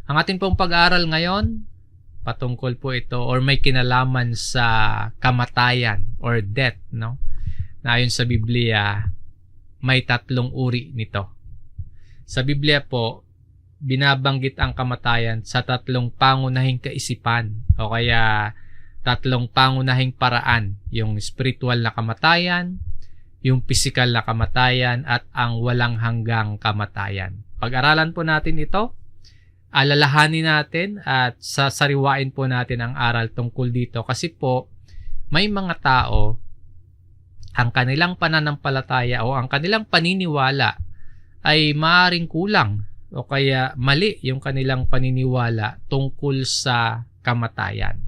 Ang ating pong pag-aaral ngayon, patungkol po ito or may kinalaman sa kamatayan or death, no? Na ayon sa Biblia, may 3 uri nito. Sa Biblia po, binabanggit ang kamatayan sa 3 pangunahing kaisipan o kaya 3 pangunahing paraan. Yung spiritual na kamatayan, yung physical na kamatayan, at ang walang hanggang kamatayan. Pag-aralan po natin ito, alalahanin natin at sasariwain po natin ang aral tungkol dito kasi po may mga tao ang kanilang pananampalataya o ang kanilang paniniwala ay maaaring kulang o kaya mali yung kanilang paniniwala tungkol sa kamatayan.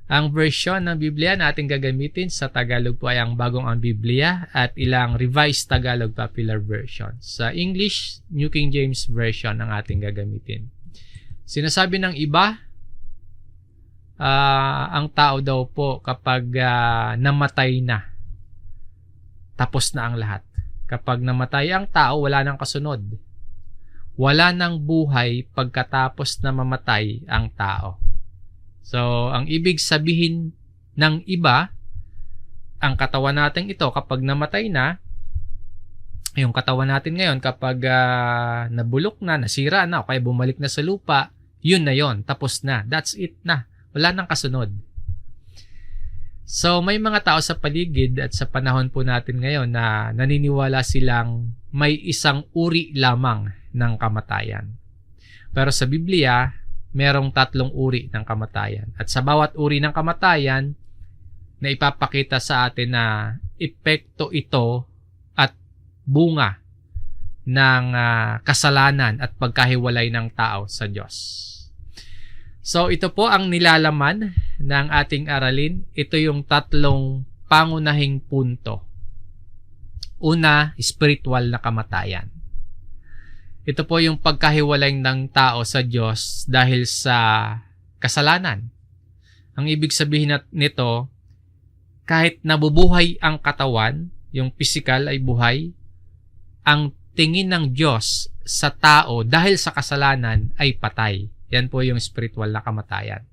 Ang version ng Biblia na ating gagamitin sa Tagalog po ay ang Bagong ang Biblia at ilang Revised Tagalog Popular Version. Sa English, New King James Version ang ating gagamitin. Sinasabi ng iba, ang tao daw po kapag namatay na, tapos na ang lahat. Kapag namatay ang tao, wala nang kasunod. Wala nang buhay pagkatapos na mamatay ang tao. So, ang ibig sabihin ng iba, ang katawan natin ito kapag namatay na, yung katawan natin ngayon kapag nabulok na, nasira na, o kaya bumalik na sa lupa, yun na yun, tapos na. That's it na. Wala nang kasunod. So, may mga tao sa paligid at sa panahon po natin ngayon na naniniwala silang may isang uri lamang ng kamatayan. Pero sa Biblia, merong 3 uri ng kamatayan. At sa bawat uri ng kamatayan, na ipapakita sa atin na epekto ito at bunga ng kasalanan at pagkahiwalay ng tao sa Diyos. So ito po ang nilalaman ng ating aralin. Ito yung 3 pangunahing punto. Una, spiritual na kamatayan. Ito po yung pagkahiwalay ng tao sa Diyos dahil sa kasalanan. Ang ibig sabihin nito, kahit nabubuhay ang katawan, yung physical ay buhay, ang tingin ng Diyos sa tao dahil sa kasalanan ay patay. Yan po yung spiritual na kamatayan.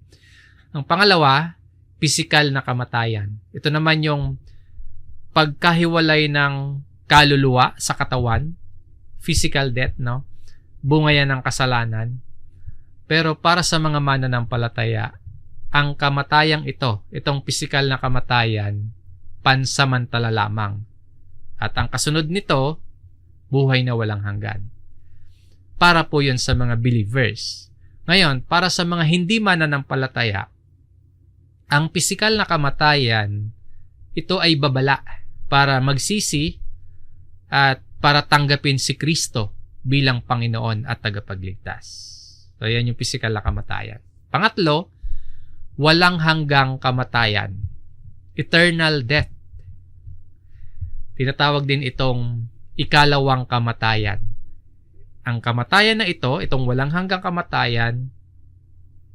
Ang pangalawa, physical na kamatayan. Ito naman yung pagkahiwalay ng kaluluwa sa katawan, physical death, no? Bunga yan ng kasalanan. Pero para sa mga mananampalataya, ang kamatayang itong physical na kamatayan, pansamantala lamang. At ang kasunod nito, buhay na walang hanggan. Para po yun sa mga believers. Ngayon, para sa mga hindi mananampalataya, ang physical na kamatayan, ito ay babala para magsisi at para tanggapin si Kristo bilang Panginoon at tagapagligtas. So, yan yung physical na kamatayan. Pangatlo, walang hanggang kamatayan. Eternal death. Tinatawag din itong ikalawang kamatayan. Ang kamatayan na itong walang hanggang kamatayan,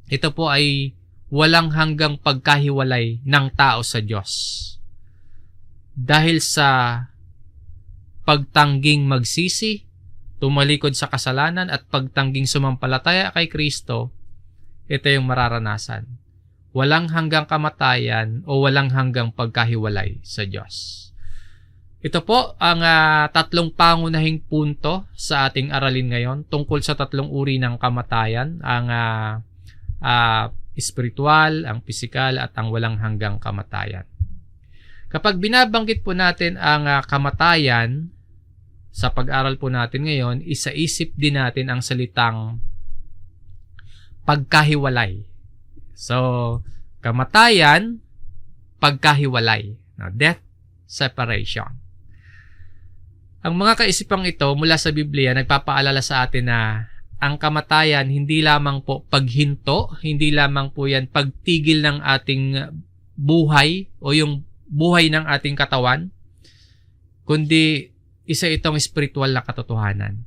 ito po ay walang hanggang pagkahiwalay ng tao sa Diyos. Dahil sa pagtangging magsisi, tumalikod sa kasalanan at pagtangging sumampalataya kay Kristo, ito yung mararanasan. Walang hanggang kamatayan o walang hanggang pagkahiwalay sa Diyos. Ito po ang 3 pangunahing punto sa ating aralin ngayon tungkol sa 3 uri ng kamatayan, ang espiritual, ang pisikal at ang walang hanggang kamatayan. Kapag binabanggit po natin ang kamatayan sa pag-aral po natin ngayon, isaisip din natin ang salitang pagkahiwalay. So, kamatayan, pagkahiwalay. Now, death, separation. Ang mga kaisipang ito mula sa Biblia nagpapaalala sa atin na ang kamatayan hindi lamang po paghinto, hindi lamang po yan pagtigil ng ating buhay o yung buhay ng ating katawan, kundi isa itong spiritual na katotohanan.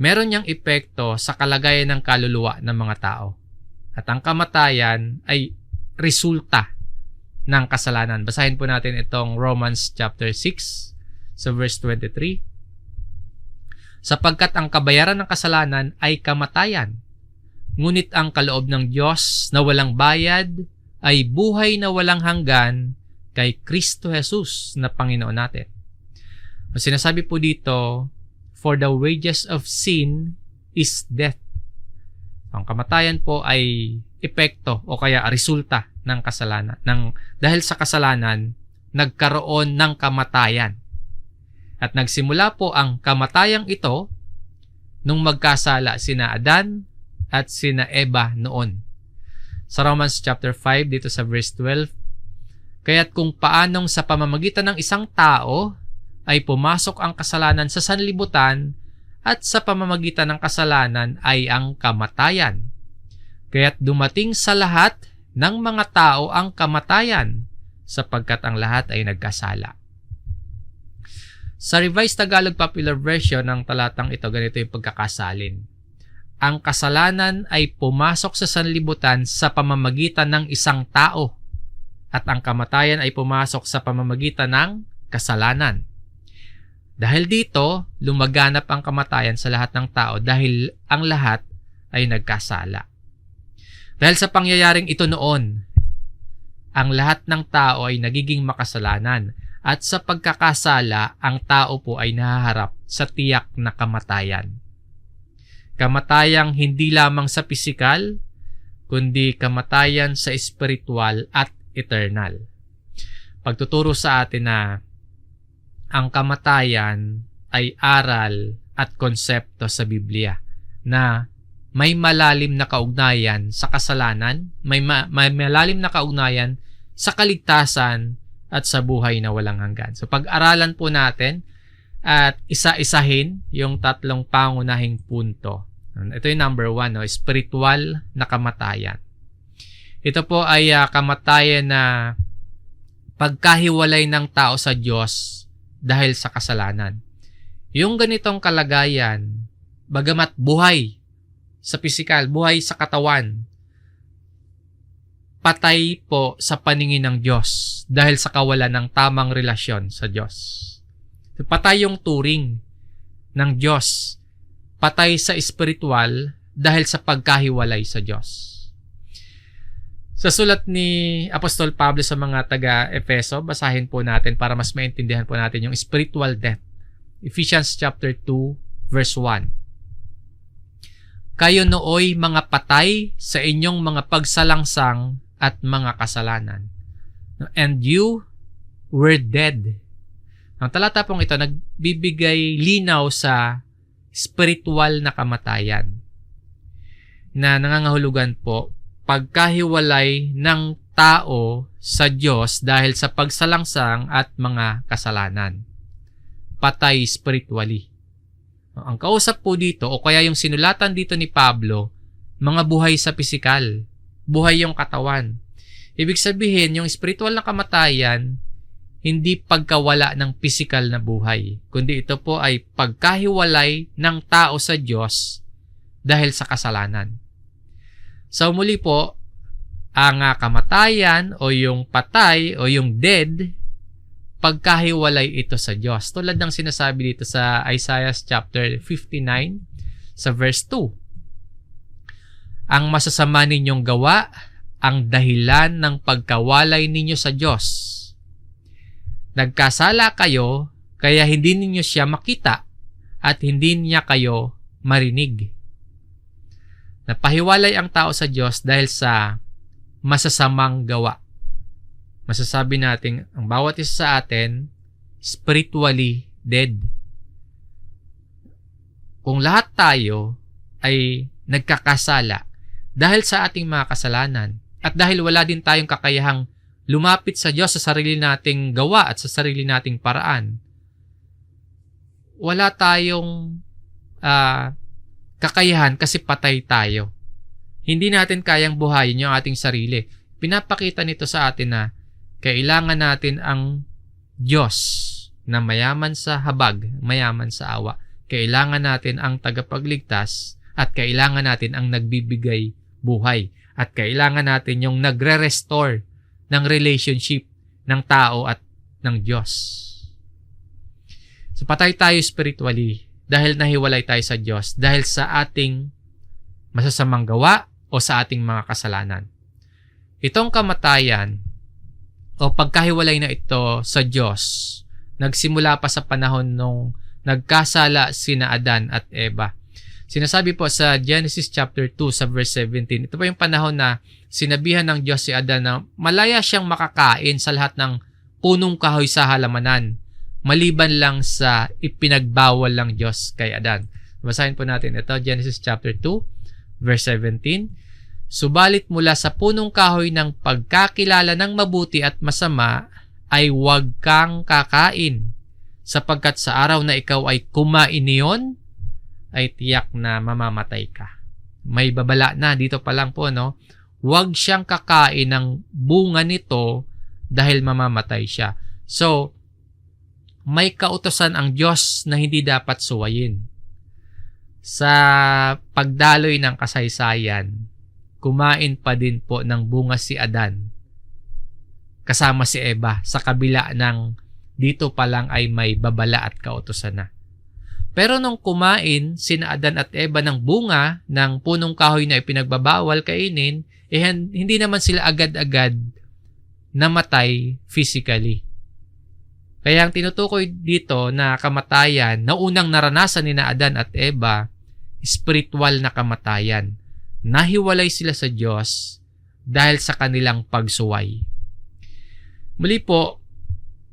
Meron niyang epekto sa kalagayan ng kaluluwa ng mga tao. At ang kamatayan ay resulta ng kasalanan. Basahin po natin itong Romans chapter 6 sa verse 23. sapagkat ang kabayaran ng kasalanan ay kamatayan. Ngunit ang kaloob ng Diyos na walang bayad ay buhay na walang hanggan kay Kristo Jesus na Panginoon natin. Ang sinasabi po dito, for the wages of sin is death. Ang kamatayan po ay epekto o kaya resulta ng kasalanan. Dahil sa kasalanan, nagkaroon ng kamatayan. At nagsimula po ang kamatayang ito nung magkasala sina Adan at sina Eva noon. Sa Romans chapter 5 dito sa verse 12, kaya't kung paanong sa pamamagitan ng isang tao ay pumasok ang kasalanan sa sanlibutan at sa pamamagitan ng kasalanan ay ang kamatayan. Kaya't dumating sa lahat ng mga tao ang kamatayan sapagkat ang lahat ay nagkasala. Sa Revised Tagalog Popular Version ng talatang ito, ganito yung pagkakasalin. Ang kasalanan ay pumasok sa sanlibutan sa pamamagitan ng isang tao at ang kamatayan ay pumasok sa pamamagitan ng kasalanan. Dahil dito, lumaganap ang kamatayan sa lahat ng tao dahil ang lahat ay nagkasala. Dahil sa pangyayaring ito noon, ang lahat ng tao ay nagiging makasalanan at sa pagkakasala, ang tao po ay nahaharap sa tiyak na kamatayan. Kamatayang hindi lamang sa pisikal, kundi kamatayan sa espiritual at eternal. Pagtuturo sa atin na ang kamatayan ay aral at konsepto sa Biblia na may malalim na kaugnayan sa kasalanan, may malalim na kaugnayan sa kaligtasan at sa buhay na walang hanggan. So pag-aralan po natin at isa-isahin yung tatlong pangunahing punto. Ito yung number 1, spiritual na kamatayan. Ito po ay kamatayan na pagkahiwalay ng tao sa Diyos dahil sa kasalanan. Yung ganitong kalagayan, bagamat buhay sa pisikal, buhay sa katawan, patay po sa paningin ng Diyos dahil sa kawalan ng tamang relasyon sa Diyos. Patay yung turing ng Diyos. Patay sa espiritual dahil sa pagkahiwalay sa Diyos. Sa sulat ni Apostol Pablo sa mga taga-Efeso, basahin po natin para mas maintindihan po natin yung spiritual death. Ephesians chapter 2 verse 1. Kayo nooy mga patay sa inyong mga pagsalangsang at mga kasalanan. And you were dead. Ang talata pong ito nagbibigay linaw sa spiritual na kamatayan na nangangahulugan po pagkahiwalay ng tao sa Diyos dahil sa pagsalangsang at mga kasalanan. Patay spiritually. Ang kausap po dito o kaya yung sinulatan dito ni Pablo, mga buhay sa pisikal, buhay yung katawan. Ibig sabihin, yung spiritual na kamatayan, hindi pagkawala ng pisikal na buhay, kundi ito po ay pagkahiwalay ng tao sa Diyos dahil sa kasalanan. So muli po, ang kamatayan o yung patay o yung dead, pagkahiwalay ito sa Diyos. Tulad ng sinasabi dito sa Isaiah chapter 59 sa verse 2. Ang masasama ninyong gawa, ang dahilan ng pagkawalay ninyo sa Diyos. Nagkasala kayo, kaya hindi ninyo siya makita at hindi niya kayo marinig. Napahiwalay ang tao sa Diyos dahil sa masasamang gawa. Masasabi natin, ang bawat isa sa atin, spiritually dead. Kung lahat tayo ay nagkakasala dahil sa ating mga kasalanan at dahil wala din tayong kakayahang lumapit sa Diyos sa sarili nating gawa at sa sarili nating paraan, wala tayong kakayahan kasi patay tayo. Hindi natin kayang buhayin yung ating sarili. Pinapakita nito sa atin na kailangan natin ang Diyos na mayaman sa habag, mayaman sa awa. Kailangan natin ang tagapagligtas at kailangan natin ang nagbibigay buhay. At kailangan natin yung nagre-restore ng relationship ng tao at ng Diyos. So patay tayo spiritually dahil nahiwalay tayo sa Diyos dahil sa ating masasamang gawa o sa ating mga kasalanan. Itong kamatayan o pagkahiwalay na ito sa Diyos, nagsimula pa sa panahon nung nagkasala sina Adan at Eva. Sinasabi po sa Genesis chapter 2 sa verse 17, ito pa yung panahon na sinabihan ng Diyos si Adan na malaya siyang makakain sa lahat ng punong kahoy sa halamanan, maliban lang sa ipinagbawal ng Diyos kay Adan. Basahin po natin ito, Genesis chapter 2, verse 17. Subalit mula sa punong kahoy ng pagkakilala ng mabuti at masama ay huwag kang kakain, sapagkat sa araw na ikaw ay kumain niyon, ay tiyak na mamamatay ka. May babala na dito pa lang po, no? Huwag siyang kakain ng bunga nito dahil mamamatay siya. So, may kautusan ang Diyos na hindi dapat suwayin. Sa pagdaloy ng kasaysayan, kumain pa din po ng bunga si Adan kasama si Eva sa kabila ng dito pa lang ay may babala at kautusan na. Pero nung kumain sina Adan at Eva ng bunga ng punong kahoy na ipinagbabawal kainin, hindi naman sila agad-agad namatay physically. Kaya ang tinutukoy dito na kamatayan na unang naranasan ni Adan at Eva, spiritual na kamatayan. Nahiwalay sila sa Diyos dahil sa kanilang pagsuway. Muli po,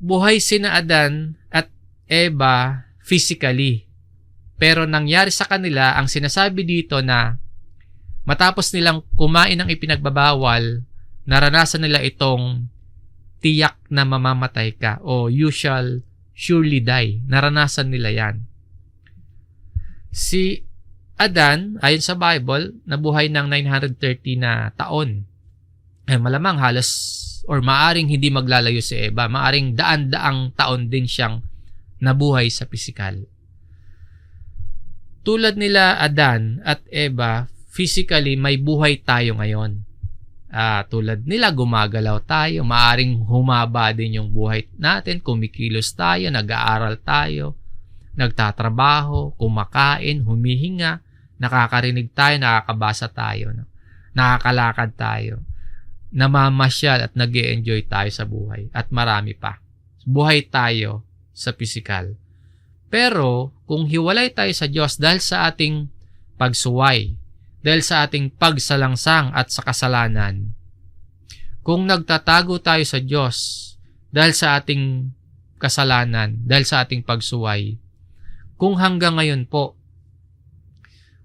buhay sina Adan at Eva physically. Pero nangyari sa kanila ang sinasabi dito na matapos nilang kumain ng ipinagbabawal, naranasan nila itong tiyak na mamamatay ka o you shall surely die. Naranasan nila yan. Si Adan, ayon sa Bible, nabuhay ng 930 na taon. Malamang halos or maaring hindi maglalayo si Eva. Maaring daan-daang taon din siyang nabuhay sa pisikal. Tulad nila Adan at Eva, physically may buhay tayo ngayon. Tulad nila, gumagalaw tayo, maaring humaba din yung buhay natin, kumikilos tayo, nag-aaral tayo, nagtatrabaho, kumakain, humihinga, nakakarinig tayo, nakakabasa tayo, nakakalakad tayo, namamasyal at nag-e-enjoy tayo sa buhay, at marami pa. Buhay tayo sa pisikal. Pero kung hiwalay tayo sa Diyos dahil sa ating pagsuway, dahil sa ating pagsalangsang at sa kasalanan, kung nagtatago tayo sa Diyos dahil sa ating kasalanan, dahil sa ating pagsuway, kung hanggang ngayon po,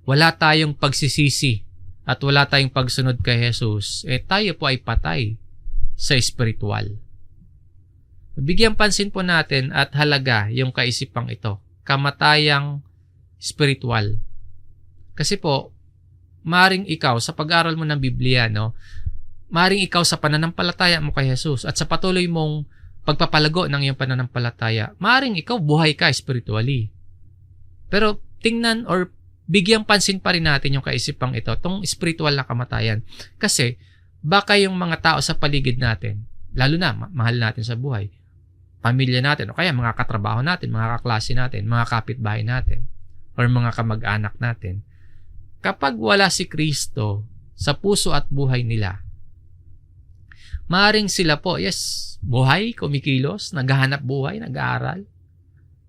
wala tayong pagsisisi at wala tayong pagsunod kay Jesus, tayo po ay patay sa espiritual. Bigyan pansin po natin at halaga yung kaisipang ito, kamatayang spiritual. Kasi po, maring ikaw sa pag-aral mo ng Biblia, maring ikaw sa pananampalataya mo kay Jesus at sa patuloy mong pagpapalago ng iyong pananampalataya, maring ikaw buhay ka spiritually. Pero tingnan or bigyang pansin pa rin natin yung kaisipang ito, itong spiritual na kamatayan. Kasi baka yung mga tao sa paligid natin, lalo na mahal natin sa buhay, pamilya natin, o kaya mga katrabaho natin, mga kaklase natin, mga kapitbahay natin, or mga kamag-anak natin, kapag wala si Kristo sa puso at buhay nila, maaring sila po, yes, buhay, kumikilos, naghahanap buhay, nag-aaral.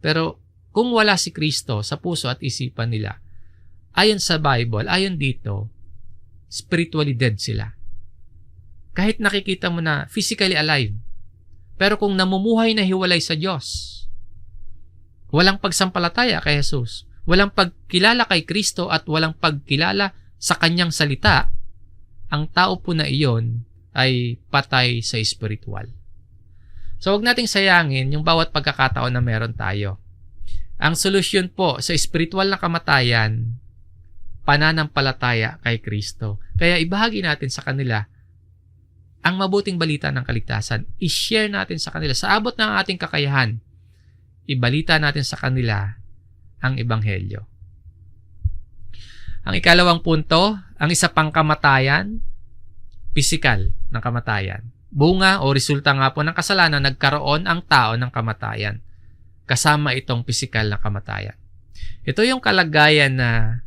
Pero kung wala si Kristo sa puso at isipan nila, ayon sa Bible, ayon dito, spiritually dead sila. Kahit nakikita mo na physically alive, pero kung namumuhay na hiwalay sa Diyos, walang pagsampalataya kay Jesus, walang pagkilala kay Kristo at walang pagkilala sa kanyang salita, ang tao po na iyon ay patay sa spiritual. So huwag nating sayangin yung bawat pagkakataon na meron tayo. Ang solusyon po sa spiritual na kamatayan, pananampalataya kay Kristo. Kaya ibahagi natin sa kanila ang mabuting balita ng kaligtasan. I-share natin sa kanila sa abot ng ating kakayahan. Ibalita natin sa kanila ang ebanghelyo. Ang ikalawang punto, ang isa pang kamatayan, pisikal ng kamatayan. Bunga o resulta nga po ng kasalanan, nagkaroon ang tao ng kamatayan. Kasama itong pisikal na kamatayan. Ito yung kalagayan na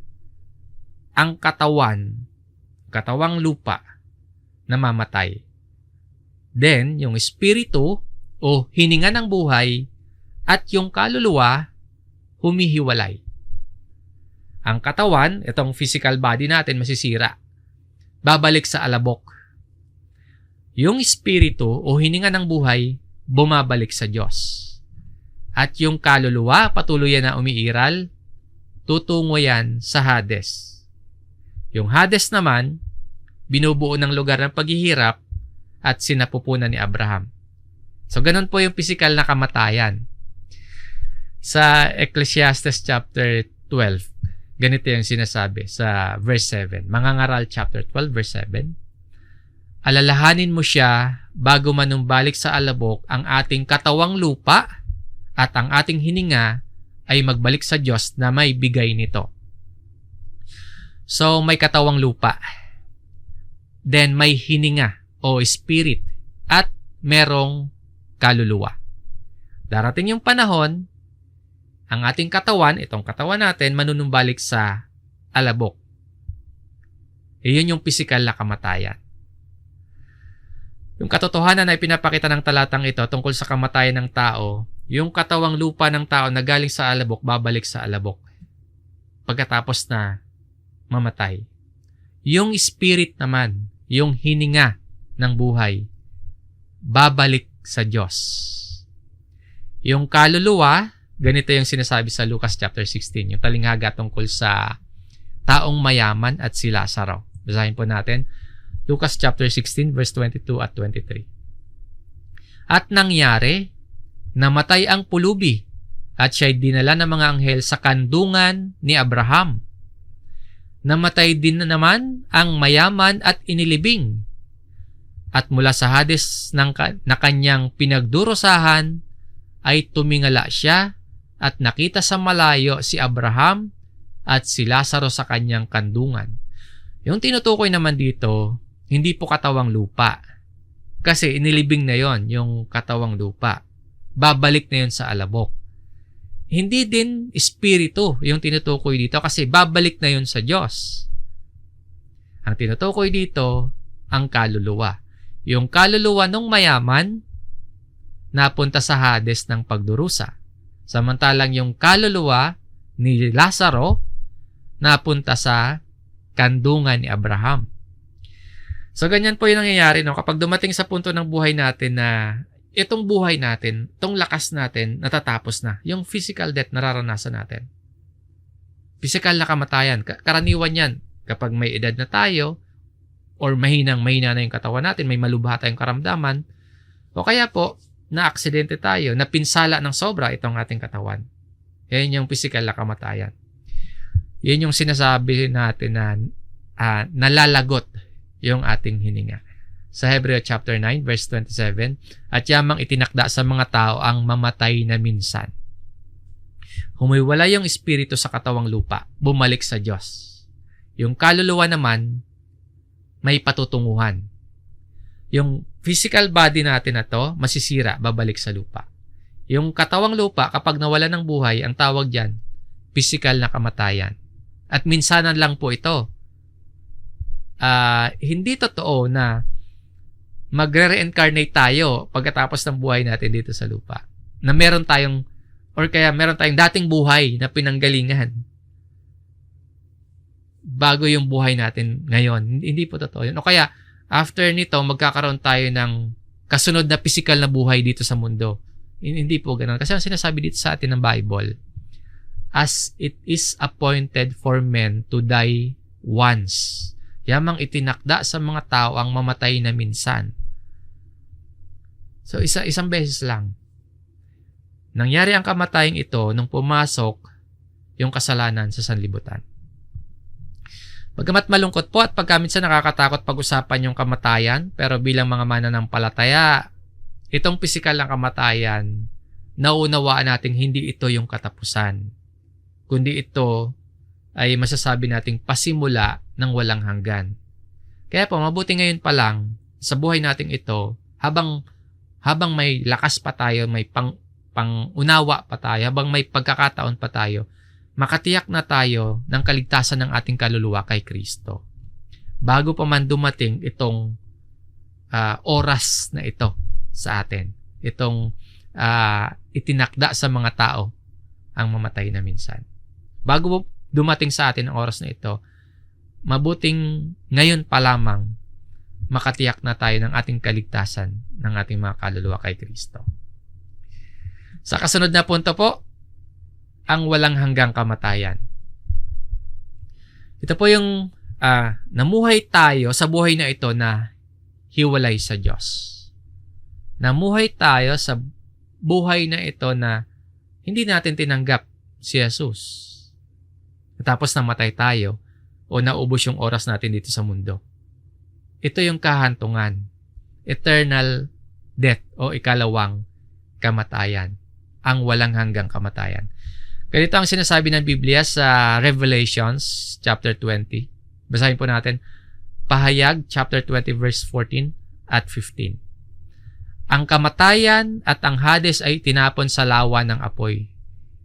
ang katawang lupa, namamatay. Then, yung espiritu o hininga ng buhay at yung kaluluwa, humihiwalay. Ang katawan, itong physical body natin, masisira. Babalik sa alabok. Yung espiritu o hininga ng buhay, bumabalik sa Diyos. At yung kaluluwa, patuloy na umiiral, tutungo yan sa Hades. Yung Hades naman, binubuo ng lugar ng paghihirap at sinapupunan ni Abraham. So, ganun po yung physical na kamatayan. Sa Ecclesiastes chapter 12, ganito yung sinasabi sa verse 7. Mangangaral chapter 12, verse 7. Alalahanin mo siya bago manumbalik sa alabok ang ating katawang lupa at ang ating hininga ay magbalik sa Diyos na may bigay nito. So, may katawang lupa. Then, may hininga o spirit at merong kaluluwa. Darating yung panahon, ang ating katawan, itong katawan natin, manunumbalik sa alabok. Iyon yung physical na kamatayan. Yung katotohanan na ipinapakita ng talatang ito tungkol sa kamatayan ng tao, yung katawang lupa ng tao na galing sa alabok, babalik sa alabok. Pagkatapos na mamatay. Yung spirit naman, yung hininga ng buhay, babalik sa Diyos. Yung kaluluwa, ganito yung sinasabi sa Lucas chapter 16, yung talinghaga tungkol sa taong mayaman at si Lazaro. Basahin po natin. Lucas chapter 16 verse 22 at 23. At nangyari, namatay ang pulubi at siya'y dinala ng mga anghel sa kandungan ni Abraham. Namatay din naman ang mayaman at inilibing. At mula sa Hades na kanyang pinagdurusahan ay tumingala siya at nakita sa malayo si Abraham at si Lazaro sa kanyang kandungan. Yung tinutukoy naman dito, hindi po katawang lupa. Kasi inilibing na yon yung katawang lupa. Babalik na yon sa alabok. Hindi din espiritu yung tinutukoy dito kasi babalik na yon sa Diyos. Ang tinutukoy dito, ang kaluluwa. Yung kaluluwa ng mayaman, napunta sa Hades ng pagdurusa. Samantalang yung kaluluwa ni Lazaro, napunta sa kandungan ni Abraham. So, ganyan po yung nangyayari, no? Kapag dumating sa punto ng buhay natin na itong buhay natin, itong lakas natin, natatapos na. Yung physical death, nararanasan natin. Physical na kamatayan. Karaniwan yan. Kapag may edad na tayo, or mahina na yung katawan natin, may malubha tayong karamdaman, o kaya po, na-aksidente tayo, napinsala ng sobra itong ating katawan. Yan yung physical na kamatayan. Yan yung sinasabi natin na nalalagot yung ating hininga. Sa Hebreo chapter 9 verse 27, at yamang itinakda sa mga tao ang mamatay na minsan. Humiwala yung espiritu sa katawang lupa, bumalik sa Diyos. Yung kaluluwa naman, may patutunguhan. Yung physical body natin na to, masisira, babalik sa lupa. Yung katawang lupa, kapag nawala ng buhay, ang tawag dyan, physical na kamatayan. At minsanan lang po ito. Hindi totoo na magre-reincarnate tayo pagkatapos ng buhay natin dito sa lupa. Na meron tayong dating buhay na pinanggalingan bago yung buhay natin ngayon. Hindi po totoo yun. O kaya, after nito, magkakaroon tayo ng kasunod na physical na buhay dito sa mundo. Hindi po ganun. Kasi ang sinasabi dito sa atin ng Bible, as it is appointed for men to die once. Yamang itinakda sa mga tao ang mamatay na minsan. So, isang beses lang. Nangyari ang kamatayang ito nung pumasok yung kasalanan sa sanlibutan. Bagamat malungkot po at pagkaminsan nakakatakot pag-usapan yung kamatayan, pero bilang mga mananampalataya, itong pisikal na kamatayan, nauunawaan natin hindi ito yung katapusan, kundi ito ay masasabi nating pasimula ng walang hanggan. Kaya po, mabuti ngayon pa lang sa buhay nating ito, habang may lakas pa tayo, may pangunawa pa tayo, habang may pagkakataon pa tayo, makatiyak na tayo ng kaligtasan ng ating kaluluwa kay Kristo. Bago pa man dumating itong oras na ito sa atin. Itong itinakda sa mga tao ang mamatay na minsan. Bago dumating sa atin ang oras na ito, mabuting ngayon pa lamang makatiyak na tayo ng ating kaligtasan ng ating mga kaluluwa kay Kristo. Sa kasunod na punto po, ang walang hanggang kamatayan. Ito po yung namuhay tayo sa buhay na ito na hiwalay sa Diyos. Namuhay tayo sa buhay na ito na hindi natin tinanggap si Jesus. Tapos namatay tayo o naubos yung oras natin dito sa mundo. Ito yung kahantungan. Eternal death o ikalawang kamatayan. Ang walang hanggang kamatayan. Ganito ang sinasabi ng Biblia sa Revelations chapter 20. Basahin po natin. Pahayag chapter 20 verse 14 at 15. Ang kamatayan at ang Hades ay tinapon sa lawa ng apoy.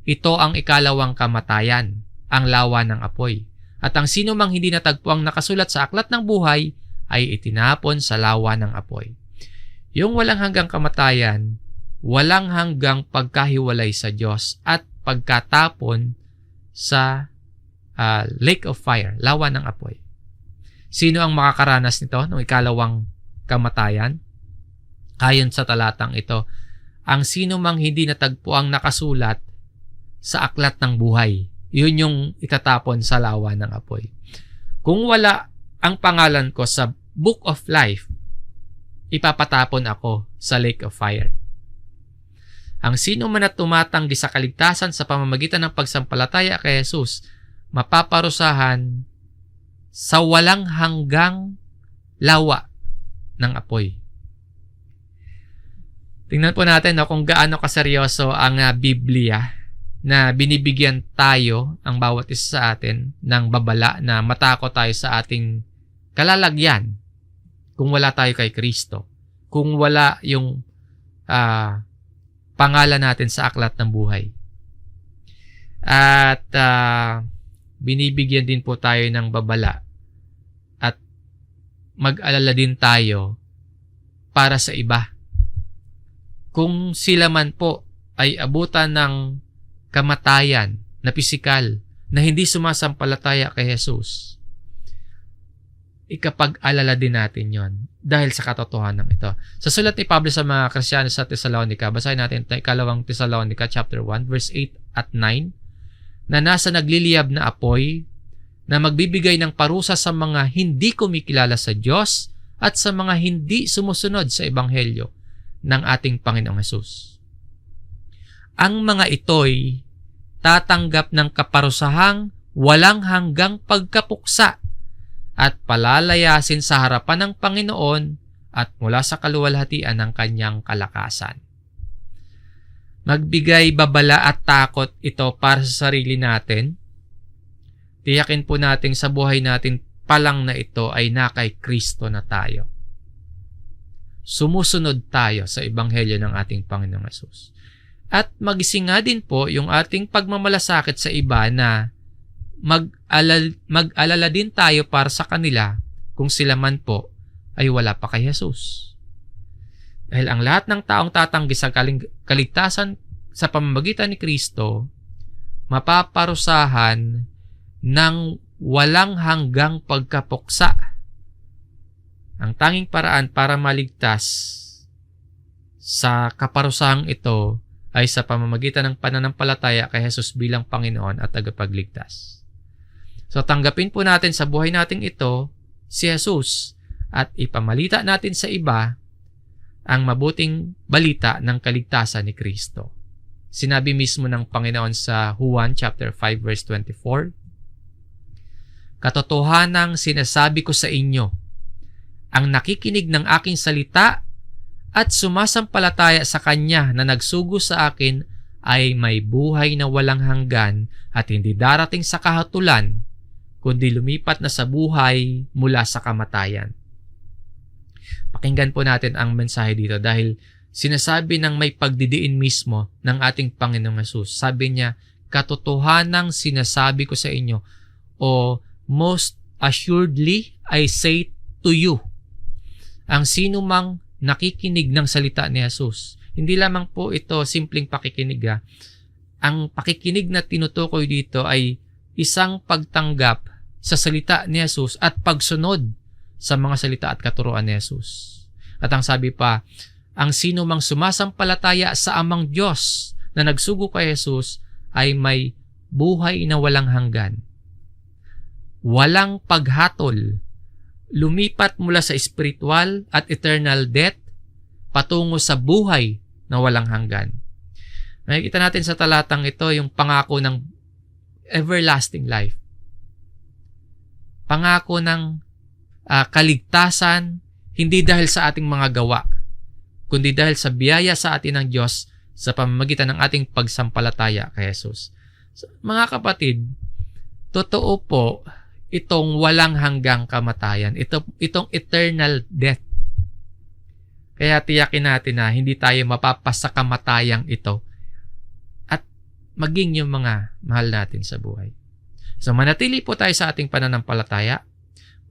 Ito ang ikalawang kamatayan, ang lawa ng apoy. At ang sino mang hindi natagpuang nakasulat sa aklat ng buhay ay itinapon sa lawa ng apoy. Yung walang hanggang kamatayan, walang hanggang pagkahiwalay sa Diyos at pagkatapon sa lake of fire, lawa ng apoy. Sino ang makakaranas nito ng ikalawang kamatayan? Ayon sa talatang ito, ang sino mang hindi natagpuang nakasulat sa aklat ng buhay, yun yung itatapon sa lawa ng apoy. Kung wala ang pangalan ko sa Book of Life, ipapatapon ako sa lake of fire. Ang sino man na tumatanggi sa kaligtasan sa pamamagitan ng pagsampalataya kay Jesus, mapaparusahan sa walang hanggang lawa ng apoy. Tingnan po natin kung gaano kaseryoso ang Biblia na binibigyan tayo, ang bawat isa sa atin, ng babala na matakot tayo sa ating kalalagyan kung wala tayo kay Kristo. Kung wala yung pangalan natin sa aklat ng buhay. At binibigyan din po tayo ng babala at mag-alala din tayo para sa iba. Kung sila man po ay abutan ng kamatayan na pisikal na hindi sumasampalataya kay Jesus, ikapag-alala din natin yon dahil sa katotohanan ito. Sa sulat ni Pablo sa mga Kristyano sa Thessalonica, basahin natin ito, ikalawang Thessalonica chapter 1 verse 8 at 9, na nasa nagliliyab na apoy na magbibigay ng parusa sa mga hindi kumikilala sa Diyos at sa mga hindi sumusunod sa Ebanghelyo ng ating Panginoong Hesus. Ang mga ito'y tatanggap ng kaparusahang walang hanggang pagkapuksa at palalayasin sa harapan ng Panginoon at mula sa kaluwalhatian ng kanyang kalakasan. Magbigay babala at takot ito para sa sarili natin. Tiyakin po natin sa buhay natin palang na ito ay na kay Kristo na tayo. Sumusunod tayo sa Ebanghelyo ng ating Panginoong Hesus. At magising nga din po yung ating pagmamalasakit sa iba na mag-alala din tayo para sa kanila kung sila man po ay wala pa kay Jesus. Dahil ang lahat ng taong tatanggi sa kaligtasan sa pamamagitan ni Kristo, mapaparusahan ng walang hanggang pagkapuksa. Ang tanging paraan para maligtas sa kaparusahang ito ay sa pamamagitan ng pananampalataya kay Jesus bilang Panginoon at tagapagligtas. So tanggapin po natin sa buhay nating ito si Jesus at ipamalita natin sa iba ang mabuting balita ng kaligtasan ni Kristo. Sinabi mismo ng Panginoon sa Juan chapter 5 verse 24, "Katotohanang sinasabi ko sa inyo, ang nakikinig ng aking salita at sumasampalataya sa Kanya na nagsugo sa akin ay may buhay na walang hanggan at hindi darating sa kahatulan, kundi lumipat na sa buhay mula sa kamatayan." Pakinggan po natin ang mensahe dito dahil sinasabi ng may pagdidiin mismo ng ating Panginoong Hesus. Sabi niya, katotohanang sinasabi ko sa inyo, o most assuredly I say to you, ang sino mang nakikinig ng salita ni Jesus, hindi lamang po ito simpleng pakikinig. Ang pakikinig na tinutukoy dito ay isang pagtanggap sa salita ni Jesus at pagsunod sa mga salita at katuruan ni Jesus. At ang sabi pa, ang sino mang sumasampalataya sa Amang Diyos na nagsugo kay Jesus ay may buhay na walang hanggan. Walang paghatol, lumipat mula sa spiritual at eternal death patungo sa buhay na walang hanggan. Nakikita natin sa talatang ito yung pangako ng everlasting life. Pangako ng kaligtasan, hindi dahil sa ating mga gawa, kundi dahil sa biyaya sa atin ng Diyos sa pamamagitan ng ating pagsampalataya kay Jesus. So, mga kapatid, totoo po itong walang hanggang kamatayan, itong eternal death. Kaya tiyakin natin na hindi tayo mapapasa kamatayang ito at maging yung mga mahal natin sa buhay. So manatili po tayo sa ating pananampalataya.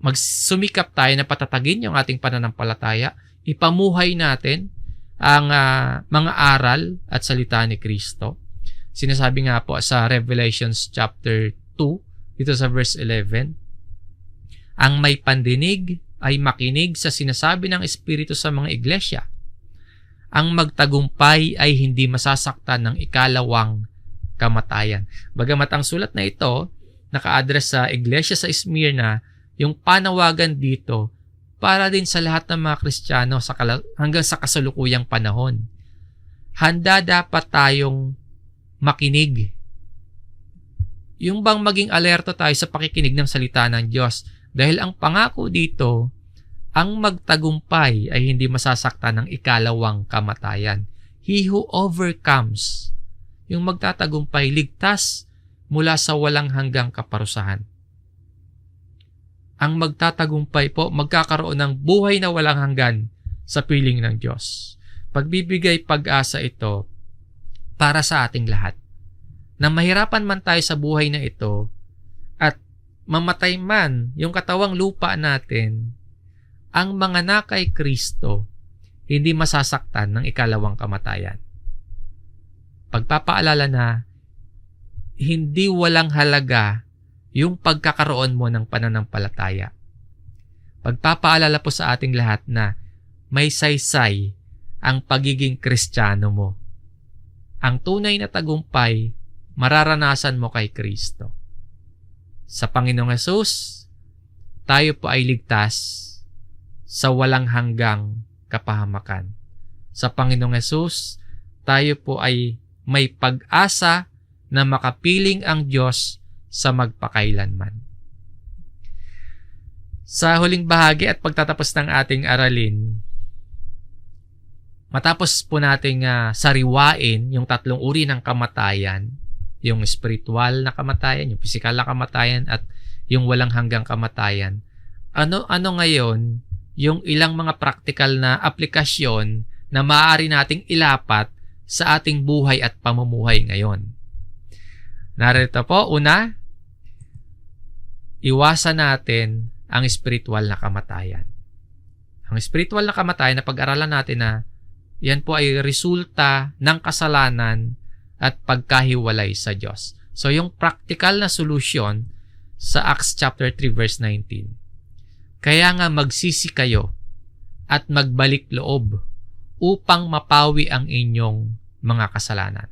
Magsumikap tayo na patatagin yung ating pananampalataya. Ipamuhay natin ang mga aral at salita ni Kristo. Sinasabi nga po sa Revelations chapter 2, dito sa verse 11, ang may pandinig ay makinig sa sinasabi ng Espiritu sa mga iglesia. Ang magtagumpay ay hindi masasaktan ng ikalawang kamatayan. Bagamat ang sulat na ito naka-address sa iglesia sa Smyrna, yung panawagan dito para din sa lahat ng mga Kristiyano hanggang sa kasalukuyang panahon. Handa dapat tayong makinig. Yung bang maging alerto tayo sa pakikinig ng salita ng Diyos. Dahil ang pangako dito, ang magtagumpay ay hindi masasaktan ng ikalawang kamatayan. He who overcomes, yung magtatagumpay, ligtas mula sa walang hanggang kaparusahan. Ang magtatagumpay po, magkakaroon ng buhay na walang hanggan sa piling ng Diyos. Pagbibigay pag-asa ito para sa ating lahat. Na mahirapan man tayo sa buhay na ito at mamatay man yung katawang lupa natin, ang mga nakay Kristo hindi masasaktan ng ikalawang kamatayan. Pagpapaalala na hindi walang halaga yung pagkakaroon mo ng pananampalataya. Pagpapaalala po sa ating lahat na may saysay ang pagiging Kristiyano mo. Ang tunay na tagumpay, mararanasan mo kay Kristo. Sa Panginoong Hesus, tayo po ay ligtas sa walang hanggang kapahamakan. Sa Panginoong Hesus, tayo po ay may pag-asa na makapiling ang Diyos sa magpakailanman. Sa huling bahagi at pagtatapos ng ating aralin, matapos po nating sariwain yung tatlong uri ng kamatayan, yung spiritual na kamatayan, yung physical na kamatayan, at yung walang hanggang kamatayan. Ano ngayon yung ilang mga practical na aplikasyon na maaari nating ilapat sa ating buhay at pamumuhay ngayon? Narito po, una, iwasan natin ang spiritual na kamatayan. Ang spiritual na kamatayan na pag-aralan natin na yan po ay resulta ng kasalanan at pagkahiwalay sa Diyos. So yung practical na solution sa Acts chapter 3 verse 19. Kaya nga magsisi kayo at magbalik loob upang mapawi ang inyong mga kasalanan.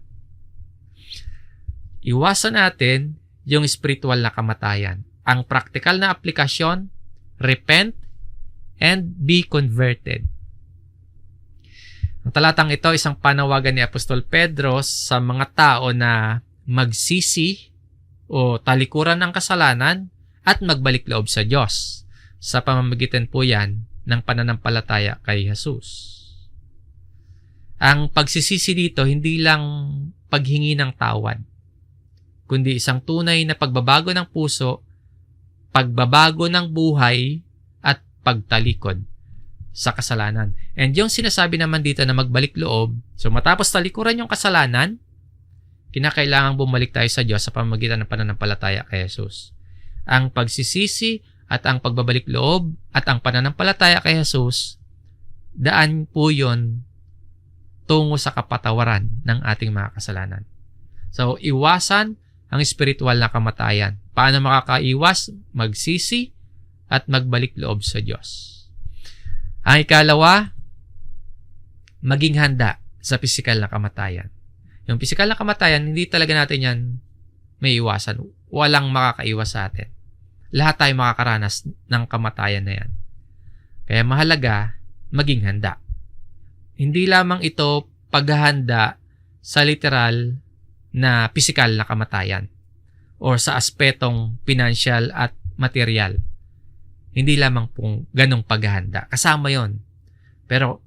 Iwasan natin yung spiritual na kamatayan. Ang practical na aplikasyon, repent and be converted. Ang talatang ito, isang panawagan ni Apostol Pedro sa mga tao na magsisi o talikuran ng kasalanan at magbalik loob sa Diyos. Sa pamamagitan po yan ng pananampalataya kay Jesus. Ang pagsisisi dito, hindi lang paghingi ng tawad, kundi isang tunay na pagbabago ng puso, pagbabago ng buhay, at pagtalikod sa kasalanan. And yung sinasabi naman dito na magbalik loob, so matapos talikuran yung kasalanan, kinakailangan bumalik tayo sa Diyos sa pamamagitan ng pananampalataya kay Jesus. Ang pagsisisi at ang pagbabalik loob at ang pananampalataya kay Jesus, daan po yun tungo sa kapatawaran ng ating mga kasalanan. So, iwasan ang spiritual na kamatayan. Paano makakaiwas? Magsisi at magbalik loob sa Diyos. Ang ikalawa, maging handa sa pisikal na kamatayan. Yung pisikal na kamatayan, hindi talaga natin yan may iwasan. Walang makakaiwas sa atin. Lahat tayo makakaranas ng kamatayan na yan. Kaya mahalaga, maging handa. Hindi lamang ito paghahanda sa literal na pisikal na kamatayan or sa aspetong financial at material. Hindi lamang pong ganong paghahanda. Kasama yon. Pero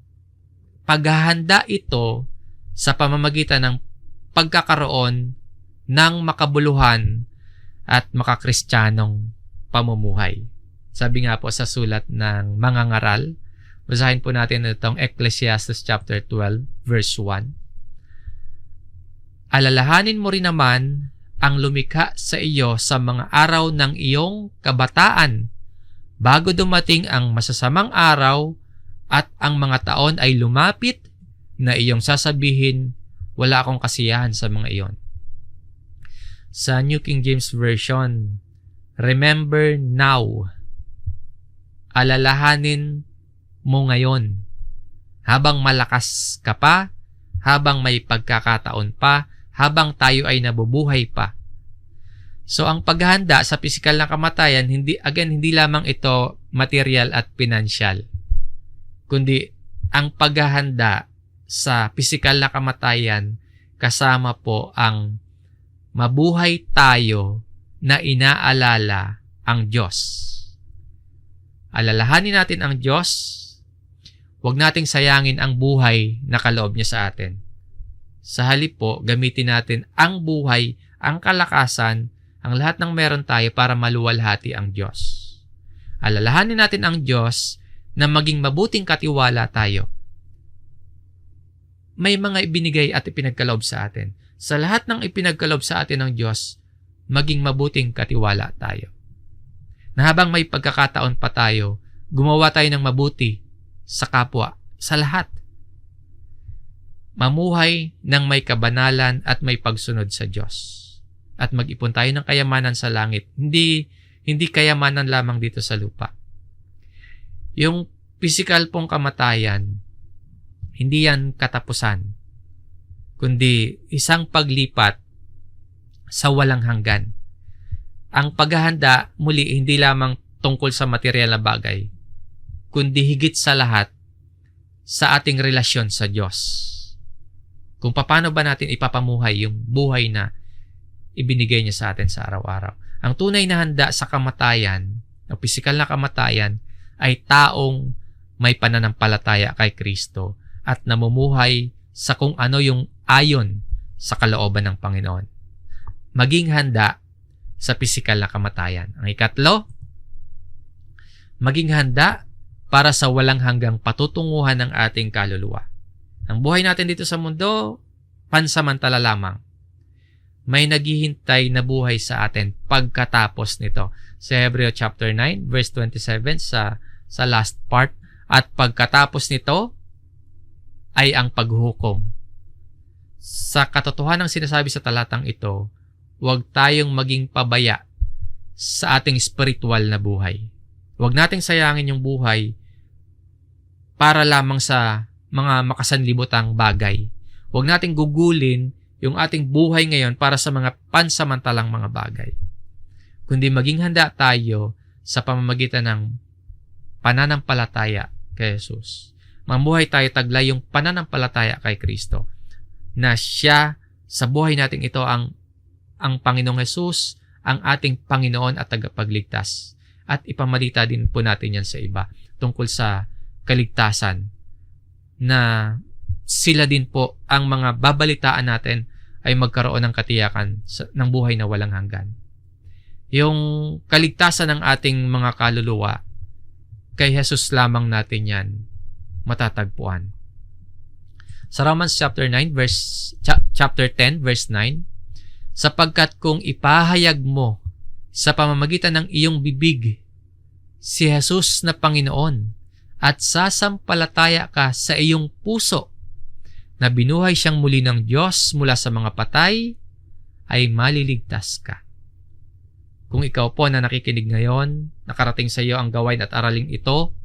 paghahanda ito sa pamamagitan ng pagkakaroon ng makabuluhan at makakristyanong pamumuhay. Sabi nga po sa sulat ng mga ngaral, basahin po natin itong Ecclesiastes chapter 12 verse 1. Alalahanin mo rin naman ang lumikha sa iyo sa mga araw ng iyong kabataan bago dumating ang masasamang araw at ang mga taon ay lumapit na iyong sasabihin, wala akong kasiyahan sa mga iyon. Sa New King James Version, remember now. Alalahanin mo ngayon. Habang malakas ka pa, habang may pagkakataon pa, habang tayo ay nabubuhay pa. So ang paghahanda sa pisikal na kamatayan, hindi lamang ito material at financial, kundi ang paghahanda sa pisikal na kamatayan kasama po ang mabuhay tayo na inaalala ang Diyos. Alalahanin natin ang Diyos. Huwag nating sayangin ang buhay na kaloob niya sa atin. Sa halip po, gamitin natin ang buhay, ang kalakasan, ang lahat ng meron tayo para maluwalhati ang Diyos. Alalahanin natin ang Diyos na maging mabuting katiwala tayo. May mga ibinigay at ipinagkaloob sa atin. Sa lahat ng ipinagkaloob sa atin ng Diyos, maging mabuting katiwala tayo. Na habang may pagkakataon pa tayo, gumawa tayo ng mabuti sa kapwa, sa lahat. Mamuhay ng may kabanalan at may pagsunod sa Diyos. At mag-ipon tayo ng kayamanan sa langit. Hindi kayamanan lamang dito sa lupa. Yung physical pong kamatayan, hindi yan katapusan, kundi isang paglipat sa walang hanggan. Ang paghahanda, muli, hindi lamang tungkol sa material na bagay, kundi higit sa lahat sa ating relasyon sa Diyos. Kung paano ba natin ipapamuhay yung buhay na ibinigay niya sa atin sa araw-araw. Ang tunay na handa sa kamatayan, o pisikal na kamatayan, ay taong may pananampalataya kay Kristo at namumuhay sa kung ano yung ayon sa kalooban ng Panginoon. Maging handa sa pisikal na kamatayan. Ang ikatlo, maging handa para sa walang hanggang patutunguhan ng ating kaluluwa. Ang buhay natin dito sa mundo, pansamantala lamang. May naghihintay na buhay sa atin pagkatapos nito. Sa Hebreo chapter 9, verse 27, sa last part, at pagkatapos nito ay ang paghukom. Sa katotohanan ng sinasabi sa talatang ito, huwag tayong maging pabaya sa ating spiritual na buhay. Huwag nating sayangin yung buhay para lamang sa mga makasanlibutang bagay. Huwag nating gugulin yung ating buhay ngayon para sa mga pansamantalang mga bagay. Kundi maging handa tayo sa pamamagitan ng pananampalataya kay Jesus. Mamuhay tayo taglay yung pananampalataya kay Kristo, na siya sa buhay natin ito ang Panginoong Jesus, ang ating Panginoon at tagapagligtas. At ipamalita din po natin yan sa iba tungkol sa kaligtasan, na sila din po ang mga babalitaan natin ay magkaroon ng katiyakan ng buhay na walang hanggan. Yung kaligtasan ng ating mga kaluluwa, kay Jesus lamang natin yan matatagpuan. Sa Romans chapter 10 verse 9, sapagkat kung ipahayag mo sa pamamagitan ng iyong bibig si Jesus na Panginoon at sasampalataya ka sa iyong puso na binuhay siyang muli ng Diyos mula sa mga patay, ay maliligtas ka. Kung ikaw po na nakikinig ngayon, nakarating sa iyo ang gawain at araling ito,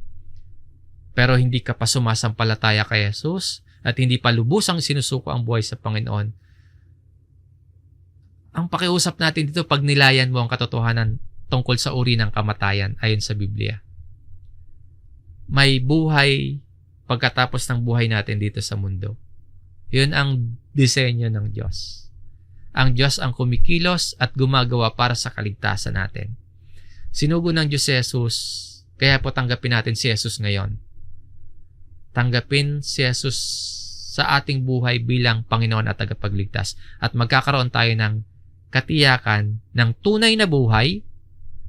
pero hindi ka pa sumasampalataya kay Jesus at hindi pa lubusang sinusuko ang buhay sa Panginoon, ang pakiusap natin dito, pagnilayan mo ang katotohanan tungkol sa uri ng kamatayan ayon sa Biblia. May buhay pagkatapos ng buhay natin dito sa mundo. Yun ang disenyo ng Diyos. Ang Diyos ang kumikilos at gumagawa para sa kaligtasan natin. Sinugo ng Diyos si Jesus, kaya po tanggapin natin si Jesus ngayon. Tanggapin si Jesus sa ating buhay bilang Panginoon at tagapagligtas at magkakaroon tayo ng katiyakan ng tunay na buhay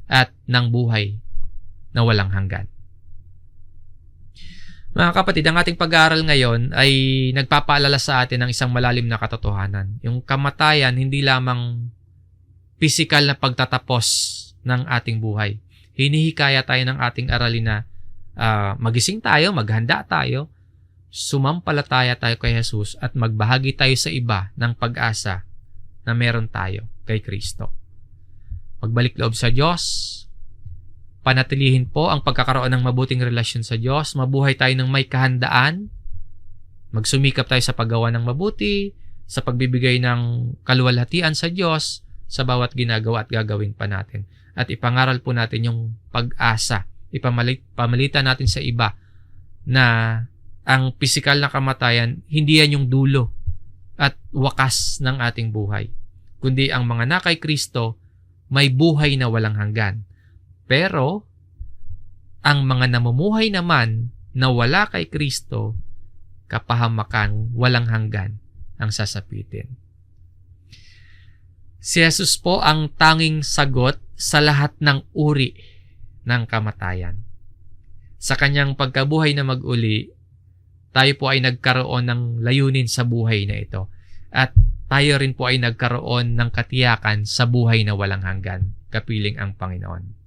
at ng buhay na walang hanggan. Mga kapatid, ang ating pag-aaral ngayon ay nagpapaalala sa atin ng isang malalim na katotohanan. Yung kamatayan, hindi lamang pisikal na pagtatapos ng ating buhay. Hinihikaya tayo ng ating aralin na magising tayo, maghanda tayo, sumampalataya tayo kay Jesus at magbahagi tayo sa iba ng pag-asa na meron tayo kay Kristo. Magbalik loob sa Diyos, panatilihin po ang pagkakaroon ng mabuting relasyon sa Diyos, mabuhay tayo ng may kahandaan, magsumikap tayo sa paggawa ng mabuti, sa pagbibigay ng kaluwalhatian sa Diyos sa bawat ginagawa at gagawin pa natin. At ipangaral po natin yung pag-asa, pamalitan natin sa iba na ang pisikal na kamatayan, hindi yan yung dulo at wakas ng ating buhay, kundi ang mga na kay Kristo may buhay na walang hanggan. Pero, ang mga namumuhay naman na wala kay Kristo, kapahamakan walang hanggan ang sasapitin. Si Jesus po ang tanging sagot sa lahat ng uri ng kamatayan. Sa kanyang pagkabuhay na mag-uli, tayo po ay nagkaroon ng layunin sa buhay na ito. At tayo rin po ay nagkaroon ng katiyakan sa buhay na walang hanggan, kapiling ang Panginoon.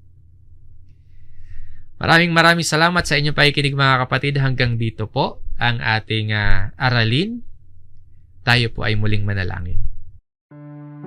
Maraming salamat sa inyong pakikinig mga kapatid. Hanggang dito po ang ating aralin. Tayo po ay muling manalangin.